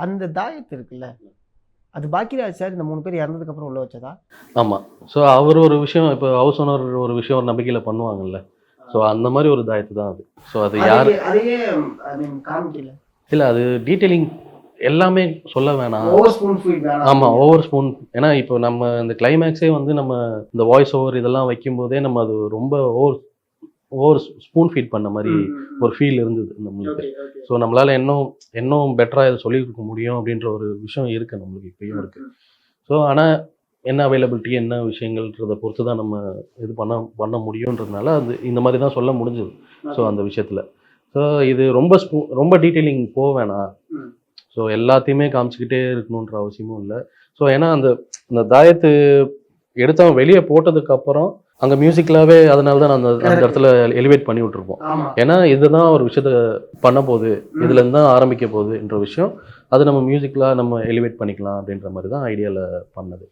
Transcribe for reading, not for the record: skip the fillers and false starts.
அந்த தாயத்து இருக்குல்ல, அது பாக்கியராஜ் சார் இந்த 3 பேர் இறந்ததுக்கு அப்புறம் உள்ள வச்சதா? ஆமாம். ஸோ அவர் ஒரு விஷயம் இப்போ ஹவுஸ் ஓனர் ஒரு விஷயம் ஒரு நம்பிக்கையில் பண்ணுவாங்கல்ல. ஸோ அந்த மாதிரி ஒரு தாயத்து தான் அது. ஸோ அது யார் அதையே ஐ மீன் காமிக்கல. இல்லை அது டீட்டெயிலிங் எல்லாமே சொல்ல வேணாம். ஓவர் ஸ்பூன் ஃபீட் வேணாம். ஆமாம், ஓவர் ஸ்பூன். ஏன்னா இப்போ நம்ம இந்த கிளைமேக்ஸே வந்து நம்ம இந்த வாய்ஸ் ஓவர் இதெல்லாம் வைக்கும்போதே நம்ம அது ரொம்ப ஓவர் ஸ்பூன் ஃபீட் பண்ண மாதிரி ஒரு ஃபீல் இருந்தது நம்மளுக்கு. ஸோ நம்மளால் இன்னும் பெட்டராக இதை சொல்லி கொடுக்க முடியும் அப்படின்ற ஒரு விஷயம் இருக்குது நம்மளுக்கு இப்பயும் இருக்குது. ஸோ ஆனால் என்ன அவைலபிலிட்டி என்ன விஷயங்கள்ன்றதை பொறுத்து தான் நம்ம இது பண்ண முடியுன்றதுனால அது இந்த மாதிரி தான் சொல்ல முடிஞ்சது. ஸோ அந்த விஷயத்தில் ஸோ இது ரொம்ப டீட்டெயிலிங் போக வேணாம். ஸோ எல்லாத்தையுமே காமிச்சிக்கிட்டே இருக்கணுன்ற அவசியமும் இல்லை. ஸோ ஏன்னா அந்த தாயத்து எடுத்தவன் வெளியே போட்டதுக்கப்புறம் அங்கே மியூசிக்கலாகவே அதனால தான் அந்த இடத்துல எலிவேட் பண்ணி விட்டுருப்போம். ஏன்னா இதுதான் ஒரு விஷயத்த பண்ண போகுது, இதுலேருந்து தான் ஆரம்பிக்க போகுதுன்ற விஷயம் அது நம்ம மியூசிக்கலாக நம்ம எலிவேட் பண்ணிக்கலாம் அப்படின்ற மாதிரி தான் ஐடியாவில் பண்ணது.